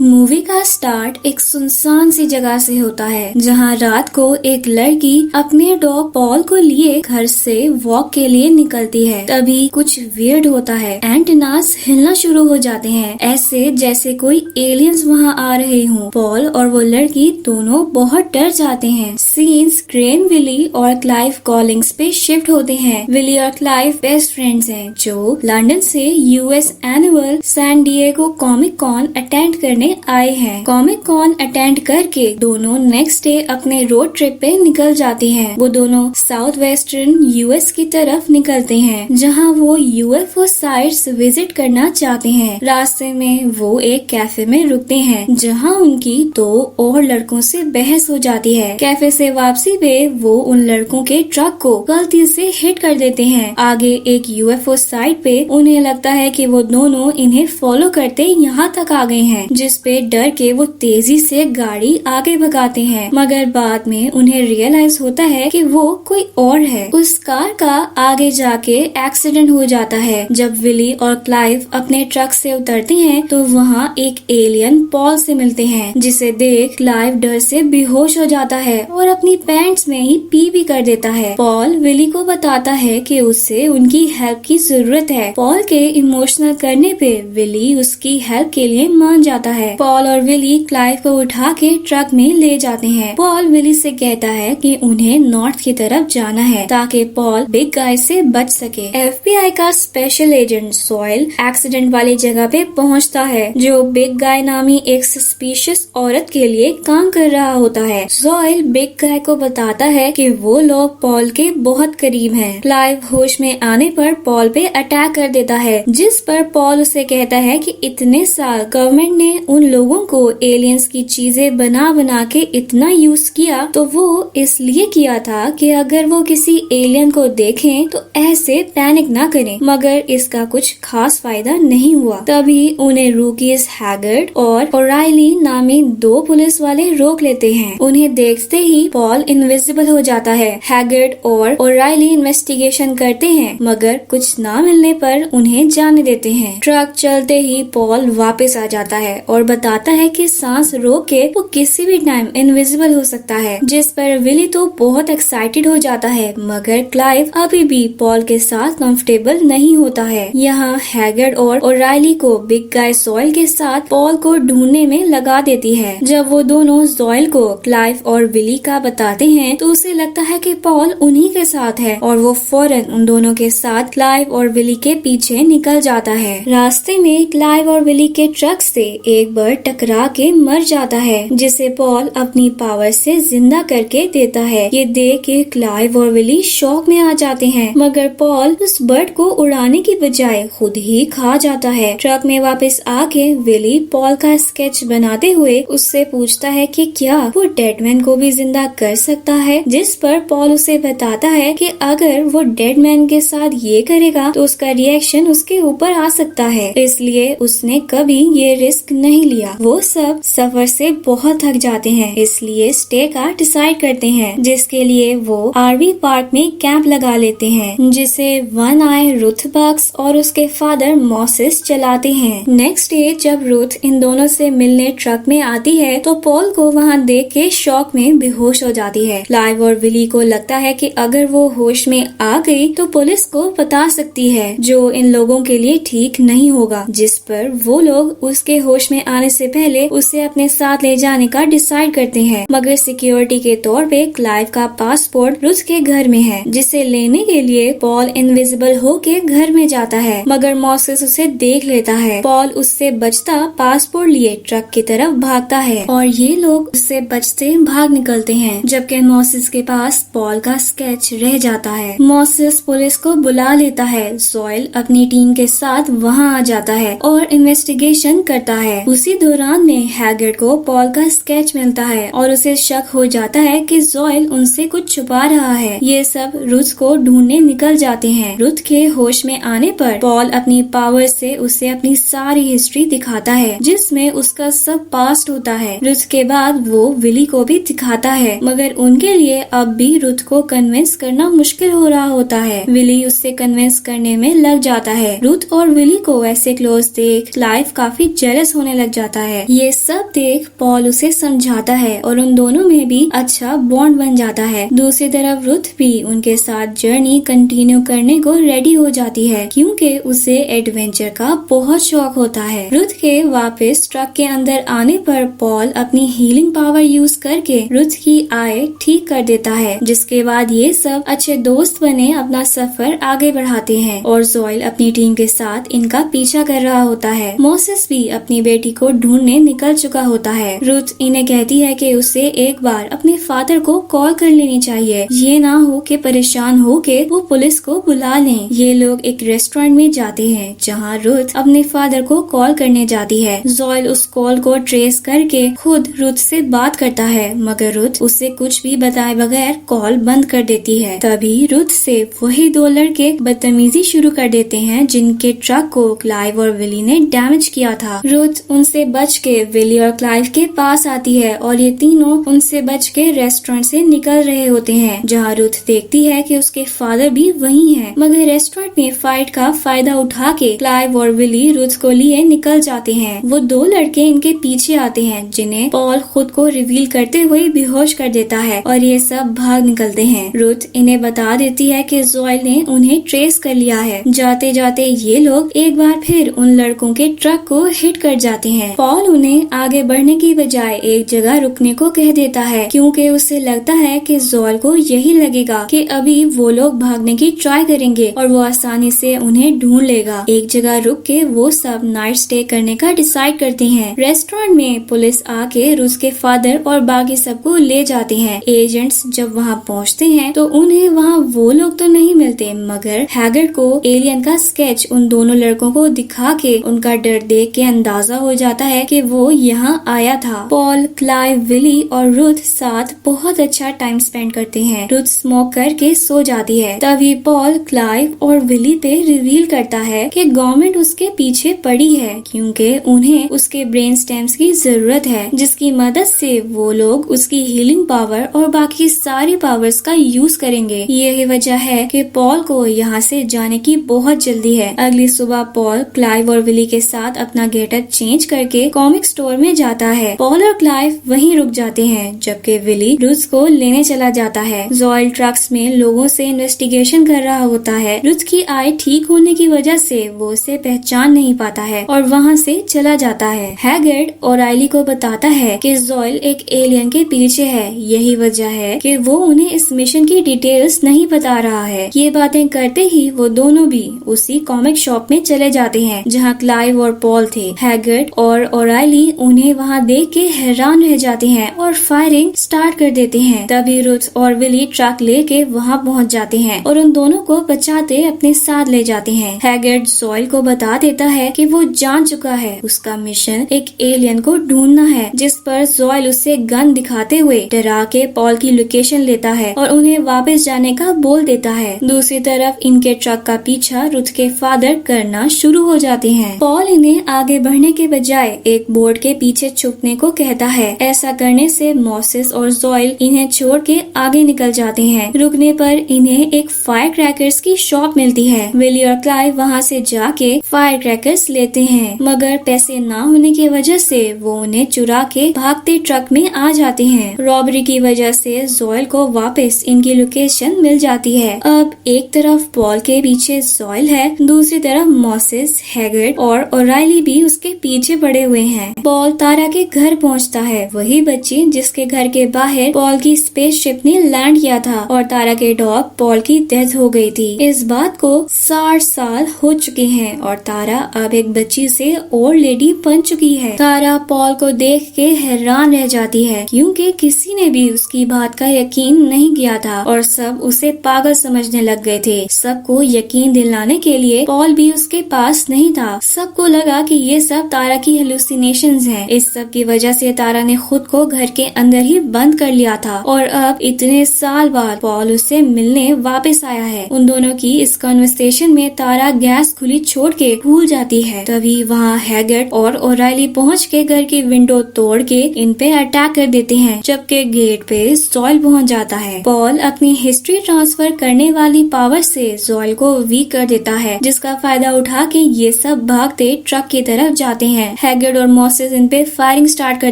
Movie का start एक सुनसान सी जगह से होता है जहां रात को एक लड़की अपने डॉग पॉल को लिए घर से वॉक के लिए निकलती है। तभी कुछ वियर्ड होता है। एंटेनास हिलना शुरू हो जाते हैं, ऐसे जैसे कोई एलियंस वहां आ रहे हों। पॉल और वो लड़की दोनों बहुत डर जाते हैं। सीन्स ग्रेन, विली और क्लाइव कॉलिंग्स पे शिफ्ट होते हैं। विली और क्लाइव बेस्ट फ्रेंड्स हैं जो लंदन से US annual San Diego comic con attend करने आए हैं। कॉमिक कॉन अटेंड करके दोनों नेक्स्ट डे अपने रोड ट्रिप पे निकल जाते हैं। वो दोनों साउथ वेस्टर्न यूएस की तरफ निकलते हैं जहां वो यूएफओ साइट्स विजिट करना चाहते हैं। रास्ते में वो एक कैफे में रुकते हैं जहां उनकी दो और लड़कों से बहस हो जाती है। कैफे से वापसी पे वो उन लड़कों के ट्रक को गलती से हिट कर देते हैं। आगे एक यूएफओ साइट पे उन्हें लगता है कि वो दोनों इन्हें फॉलो करते यहाँ तक आ गए हैं, जिस पे डर के वो तेजी से गाड़ी आगे भगाते हैं। मगर बाद में उन्हें रियलाइज होता है कि वो कोई और है। उस कार का आगे जाके एक्सीडेंट हो जाता है। जब विली और क्लाइव अपने ट्रक से उतरते हैं तो वहाँ एक एलियन पॉल से मिलते हैं, जिसे देख क्लाइव डर से बेहोश हो जाता है और अपनी पैंट्स में ही पी भी कर देता है। पॉल विली को बताता है कि उसे उनकी हेल्प की जरूरत है। पॉल के इमोशनल करने पे विली उसकी हेल्प के लिए मान जाता है। पॉल और विली क्लाइव को उठा के ट्रक में ले जाते हैं। पॉल विली से कहता है कि उन्हें नॉर्थ की तरफ जाना है ताकि पॉल बिग गाय से बच सके। एफबीआई का स्पेशल एजेंट सॉइल एक्सीडेंट वाली जगह पे पहुंचता है, जो बिग गाय नामी एक सस्पिशियस औरत के लिए काम कर रहा होता है। सॉइल बिग गाय को बताता है कि वो लोग पॉल के बहुत करीब हैं। क्लाइव होश में आने पर पॉल पे अटैक कर देता है, जिस पर पॉल उसे कहता है कि इतने साल गवर्नमेंट ने उन लोगों को एलियंस की चीजें बना बना के इतना यूज किया तो वो इसलिए किया था कि अगर वो किसी एलियन को देखें तो ऐसे पैनिक ना करें। मगर इसका कुछ खास फायदा नहीं हुआ। तभी उन्हें रूकीज हैगर्ड और ओराइली नामी दो पुलिस वाले रोक लेते हैं। उन्हें देखते ही पॉल इनविजिबल हो जाता है। हैगर्ड और ओराइली इन्वेस्टिगेशन करते हैं, मगर कुछ ना मिलने पर उन्हें जाने देते हैं। ट्रक चलते ही पॉल वापस आ जाता है और बताता है कि सांस रोक के वो किसी भी टाइम इनविजिबल हो सकता है, जिस पर विली तो बहुत एक्साइटेड हो जाता है। मगर क्लाइव अभी भी पॉल के साथ कंफर्टेबल नहीं होता है। यहाँ हैगर्ड और ओराइली को बिग गाय सॉइल के साथ पॉल को ढूंढने में लगा देती है। जब वो दोनों सॉइल को क्लाइव और विली का बताते हैं तो उसे लगता है कि पॉल उन्हीं के साथ है और वो फौरन उन दोनों के साथ क्लाइव और विली के पीछे निकल जाता है। रास्ते में क्लाइव और विली के ट्रक से एक बर्ड टकरा के मर जाता है, जिसे पॉल अपनी पावर से जिंदा करके देता है। ये देख के क्लाइव और विली शॉक में आ जाते हैं, मगर पॉल उस बर्ड को उड़ाने की बजाय खुद ही खा जाता है। ट्रक में वापस आके विली पॉल का स्केच बनाते हुए उससे पूछता है कि क्या वो डेडमैन को भी जिंदा कर सकता है, जिस पर पॉल उसे बताता है कि अगर वो डेडमैन के साथ ये करेगा तो उसका रिएक्शन उसके ऊपर आ सकता है, इसलिए उसने कभी ये रिस्क नहीं लिया। वो सब सफर से बहुत थक जाते हैं, इसलिए स्टे का डिसाइड करते हैं, जिसके लिए वो आरवी पार्क में कैंप लगा लेते हैं, जिसे वन आई रुथ बक्स और उसके फादर मॉसिस चलाते हैं। नेक्स्ट डे जब रुथ इन दोनों से मिलने ट्रक में आती है तो पॉल को वहाँ देख के शॉक में बेहोश हो जाती है। क्लाइव और विली को लगता है कि अगर वो होश में आ गई तो पुलिस को बता सकती है, जो इन लोगों के लिए ठीक नहीं होगा, जिस पर वो लोग उसके होश में आने से पहले उसे अपने साथ ले जाने का डिसाइड करते हैं। मगर सिक्योरिटी के तौर पे क्लाइव का पासपोर्ट रुथ के घर में है, जिसे लेने के लिए पॉल इनविजिबल होके घर में जाता है, मगर मॉसिस उसे देख लेता है। पॉल उससे बचता पासपोर्ट लिए ट्रक की तरफ भागता है और ये लोग उससे बचते भाग निकलते हैं, जबकि मॉसिस के पास पॉल का स्केच रह जाता है। मॉसिस पुलिस को बुला लेता है। सॉइल अपनी टीम के साथ वहाँ आ जाता है और इन्वेस्टिगेशन करता है। उसी दौरान में हैगर्ड को पॉल का स्केच मिलता है और उसे शक हो जाता है कि सॉइल उनसे कुछ छुपा रहा है। ये सब रुथ को ढूंढने निकल जाते हैं। रुथ के होश में आने पर पॉल अपनी पावर से उसे अपनी सारी हिस्ट्री दिखाता है, जिसमें उसका सब पास्ट होता है। रुथ के बाद वो विली को भी दिखाता है, मगर उनके लिए अब भी रुथ को कन्विंस करना मुश्किल हो रहा होता है। विली उससे कन्विंस करने में लग जाता है। रुथ और विली को ऐसे क्लोज देख क्लाइव काफी जेलस होने लग लग जाता है। ये सब देख पॉल उसे समझाता है और उन दोनों में भी अच्छा बॉन्ड बन जाता है। दूसरी तरफ रुथ भी उनके साथ जर्नी कंटिन्यू करने को रेडी हो जाती है क्योंकि उसे एडवेंचर का बहुत शौक होता है। रुथ के वापस ट्रक के अंदर आने पर पॉल अपनी हीलिंग पावर यूज करके रुथ की आय ठीक कर देता है, जिसके बाद ये सब अच्छे दोस्त बने अपना सफर आगे बढ़ाते हैं और ज़ॉयल अपनी टीम के साथ इनका पीछा कर रहा होता है। मोसेस भी अपनी बेटी को ढूंढने निकल चुका होता है। रुथ इन्हें कहती है कि उसे एक बार अपने फादर को कॉल कर लेनी चाहिए, ये ना हो कि परेशान हो के वो पुलिस को बुला लें। ये लोग एक रेस्टोरेंट में जाते हैं जहाँ रुथ अपने फादर को कॉल करने जाती है। ज़ॉयल उस कॉल को ट्रेस करके खुद रुथ से बात करता है, मगर रुथ उसे कुछ भी बताए बगैर कॉल बंद कर देती है। तभी रुथ से वही दो लड़के बदतमीजी शुरू कर देते हैं जिनके ट्रक को क्लाइव और विली ने डैमेज किया था। रुथ उनसे बच के विली और क्लाइव के पास आती है और ये तीनों उनसे बच के रेस्टोरेंट से निकल रहे होते हैं, जहाँ रुथ देखती है कि उसके फादर भी वहीं हैं। मगर रेस्टोरेंट में फाइट का फायदा उठा के क्लाइव और विली रुथ को लिए निकल जाते हैं। वो दो लड़के इनके पीछे आते हैं जिन्हें पॉल खुद को रिवील करते हुए बेहोश कर देता है और ये सब भाग निकलते हैं। रुथ इन्हें बता देती है कि ज़ॉयल ने उन्हें ट्रेस कर लिया है। जाते जाते ये लोग एक बार फिर उन लड़कों के ट्रक को हिट कर जाते हैं। पॉल उन्हें आगे बढ़ने की बजाय एक जगह रुकने को कह देता है क्योंकि उसे लगता है कि ज़ॉयल को यही लगेगा कि अभी वो लोग भागने की ट्राई करेंगे और वो आसानी से उन्हें ढूंढ लेगा। एक जगह रुक के वो सब नाइट स्टे करने का डिसाइड करते हैं। रेस्टोरेंट में पुलिस आके रुथ के फादर और बाकी सबको ले जाते हैं। एजेंट्स जब वहाँ पहुँचते हैं तो उन्हें वहाँ वो लोग तो नहीं मिलते, मगर हैगर्ड को एलियन का स्केच उन दोनों लड़कों को दिखा के उनका डर देख के अंदाजा हो जाता है कि वो यहाँ आया था। पॉल, क्लाइव, विली और रुथ साथ बहुत अच्छा टाइम स्पेंड करते हैं। रुथ स्मोक करके सो जाती है। तभी पॉल क्लाइव और विली पे रिवील करता है कि गवर्नमेंट उसके पीछे पड़ी है क्योंकि उन्हें उसके ब्रेन स्टेम्स की जरूरत है, जिसकी मदद से वो लोग उसकी हीलिंग पावर और बाकी सारी पावर्स का यूज करेंगे। यही वजह है कि पॉल को यहाँ से जाने की बहुत जल्दी है। अगली सुबह पॉल क्लाइव और विली के साथ अपना गेटअप चेंज करके कॉमिक स्टोर में जाता है। पॉल और क्लाइव वहीं रुक जाते हैं जबकि विली रुथ को लेने चला जाता है। ज़ॉयल ट्रक्स में लोगों से इन्वेस्टिगेशन कर रहा होता है। रुथ की आय ठीक होने की वजह से वो उसे पहचान नहीं पाता है और वहाँ से चला जाता है। हैगर्ड ओराइली को बताता है कि ज़ॉयल एक एलियन के पीछे है, यही वजह है कि वो उन्हें इस मिशन की डिटेल्स नहीं बता रहा है। ये बातें करते ही वो दोनों भी उसी कॉमिक शॉप में चले जाते हैं जहाँ क्लाइव और पॉल थे। हैगर्ड और ओराइली उन्हें वहाँ देख के हैरान रह जाते हैं और फायरिंग स्टार्ट कर देते हैं। तभी रुथ और विली ट्रक लेके वहाँ पहुँच जाते हैं और उन दोनों को बचाते अपने साथ ले जाते हैं। हैगर्ड ज़ॉयल को बता देता है कि वो जान चुका है, उसका मिशन एक एलियन को ढूंढना है, जिस पर ज़ॉयल उसे गन दिखाते हुए डरा के पॉल की लोकेशन लेता है और उन्हें वापस जाने का बोल देता है। दूसरी तरफ इनके ट्रक का पीछा रुथ के फादर करना शुरू हो जाते हैं। पॉल इन्हें आगे बढ़ने के बजाय एक बोर्ड के पीछे छुपने को कहता है। ऐसा करने से मोसेस और ज़ॉयल इन्हें छोड़ के आगे निकल जाते हैं। रुकने पर इन्हें एक फायर क्रैकर्स की शॉप मिलती है। विली और क्लाइव वहाँ से जाके फायर क्रैकर्स लेते हैं, मगर पैसे ना होने की वजह से वो उन्हें चुरा के भागते ट्रक में आ जाते हैं। रॉबरी की वजह से ज़ॉयल को वापस इनकी लोकेशन मिल जाती है। अब एक तरफ पॉल के पीछे ज़ॉयल है, दूसरी तरफ मोसेस, हैगर्ड और ओराइली भी उसके पीछे पड़े हुए हैं। पॉल तारा के घर पहुंचता है, वही बच्ची जिसके घर के बाहर पॉल की स्पेसशिप ने लैंड किया था और तारा के डॉग पॉल की डेथ हो गई थी। इस बात को 60 साल हो चुके हैं और तारा अब एक बच्ची से ओल्ड लेडी बन चुकी है। तारा पॉल को देख के हैरान रह जाती है क्योंकि किसी ने भी उसकी बात का यकीन नहीं किया था और सब उसे पागल समझने लग गए थे। सबको यकीन दिलाने के लिए पॉल भी उसके पास नहीं था। सबको लगा कि ये सब तारा की हेलुसिनेशंस हैं। इस सब की वजह से तारा ने खुद को घर के अंदर ही बंद कर लिया था और अब इतने साल बाद पॉल उससे मिलने वापस आया है। उन दोनों की इस कन्वर्सेशन में तारा गैस खुली छोड़ के भूल जाती है। तभी वहाँ हैगर्ड और ओराइली पहुँच के घर की विंडो तोड़ के इन पे अटैक कर देते हैं, जबकि गेट पे ज़ॉयल पहुँच जाता है। पॉल अपनी हिस्ट्री ट्रांसफर करने वाली पावर से ज़ॉयल को वीक कर देता है, जिसका फायदा उठा के ये सब भागते ट्रक की तरफ जाते हैं हैगर्ड और मॉसेस इन पे फायरिंग स्टार्ट कर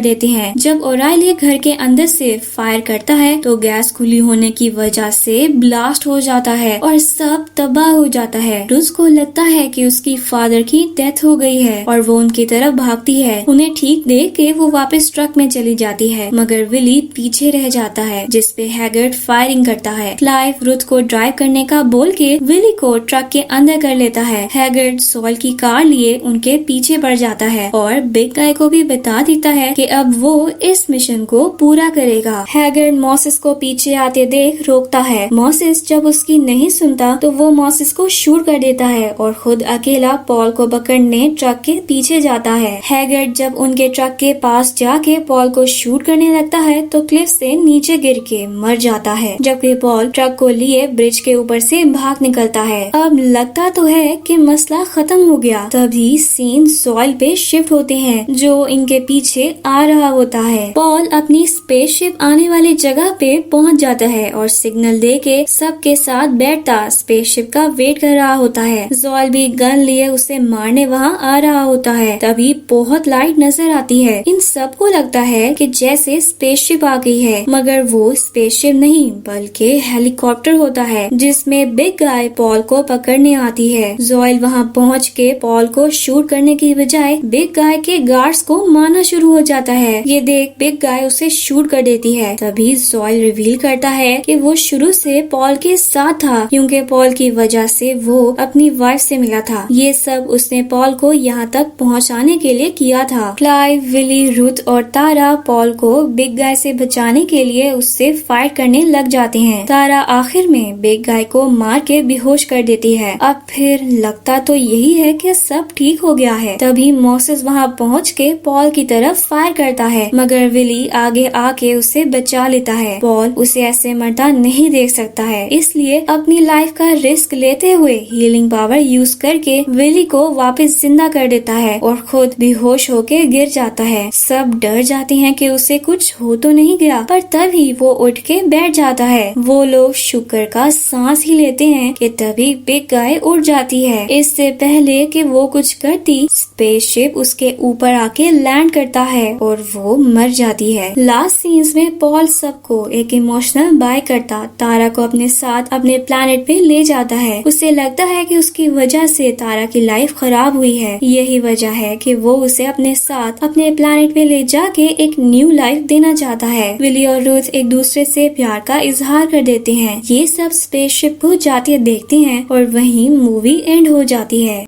देते हैं। जब ओराइली घर के अंदर से फायर करता है तो गैस खुली होने की वजह से ब्लास्ट हो जाता है और सब तबाह हो जाता है। रुथ को लगता है कि उसकी फादर की डेथ हो गई है और वो उनकी तरफ भागती है। उन्हें ठीक देख के वो वापस ट्रक में चली जाती है, मगर विली पीछे रह जाता है, जिसपे हैगर्ड फायरिंग करता है। क्लाइव रुथ को ड्राइव करने का बोल के विली को ट्रक के अंदर कर लेता है। हैगर्ड सॉल की कार लिए उनके पीछे बढ़ जाता है और बिग गाय को भी बता देता है कि अब वो इस मिशन को पूरा करेगा। हैगर्ड मॉसेस को पीछे आते देख रोकता है। मॉसेस जब उसकी नहीं सुनता तो वो मॉसेस को शूट कर देता है और खुद अकेला पॉल को पकड़ने ट्रक के पीछे जाता है। हैगर्ड जब उनके ट्रक के पास जाके पॉल को शूट करने लगता है तो क्लिफ से नीचे गिर के मर जाता है, जबकि पॉल ट्रक को लिए ब्रिज के ऊपर से भाग निकलता है। अब लगता तो है कि मसला खत्म हो गया, तभी सीन सॉइल पे शिफ्ट होते हैं जो इनके पीछे आ रहा होता है। पॉल अपनी स्पेसशिप आने वाली जगह पे पहुंच जाता है और सिग्नल दे के सबके साथ बैठता स्पेसशिप का वेट कर रहा होता है। सॉइल भी गन लिए उसे मारने वहाँ आ रहा होता है। तभी बहुत लाइट नजर आती है। इन सबको लगता है कि जैसे स्पेसशिप आ गई है, मगर वो स्पेसशिप नहीं बल्कि हेलीकॉप्टर होता है जिसमें बिग गाय पॉल को पकड़ने आती है। जॉयल वहाँ पहुँच के पॉल को शूट करने की बजाय बिग गाय के गार्ड्स को मारना शुरू हो जाता है। ये देख बिग गाय उसे शूट कर देती है। तभी जॉयल रिवील करता है कि वो शुरू से पॉल के साथ था, क्योंकि पॉल की वजह से वो अपनी वाइफ से मिला था। ये सब उसने पॉल को यहाँ तक पहुँचाने के लिए किया था। क्लाइव, विली, रुथ और तारा पॉल को बिग गाय से बचाने के लिए उससे फाइट करने लग जाते हैं। तारा आखिर में बिग गाय को मार के बेहोश कर देती है। अब फिर लगता तो यही है कि सब ठीक हो गया है। तभी मॉसेस वहाँ पहुँच के पॉल की तरफ फायर करता है, मगर विली आगे आके उसे बचा लेता है। पॉल उसे ऐसे मरता नहीं देख सकता है, इसलिए अपनी लाइफ का रिस्क लेते हुए हीलिंग पावर यूज करके विली को वापस जिंदा कर देता है और खुद बेहोश होके गिर जाता है। सब डर जाते हैं कि उसे कुछ हो तो नहीं गया, पर तभी वो उठ के बैठ जाता है। वो लोग शुक्र का सांस ही लेते हैं कि तभी बिग गाय उड़ जाती है। इससे पहले कि वो कुछ करती, स्पेसशिप उसके ऊपर आके लैंड करता है और वो मर जाती है। लास्ट सीन्स में पॉल सबको एक इमोशनल बाय करता तारा को अपने साथ अपने प्लैनेट पे ले जाता है। उसे लगता है कि उसकी वजह से तारा की लाइफ खराब हुई है। यही वजह है कि वो उसे अपने साथ अपने प्लैनेट पे ले जाके एक न्यू लाइफ देना चाहता है। विली और रूथ एक दूसरे से प्यार का इजहार कर देते हैं। ये सब स्पेसशिप को जाते देखते हैं और वहीं मूवी एंड हो जाती है।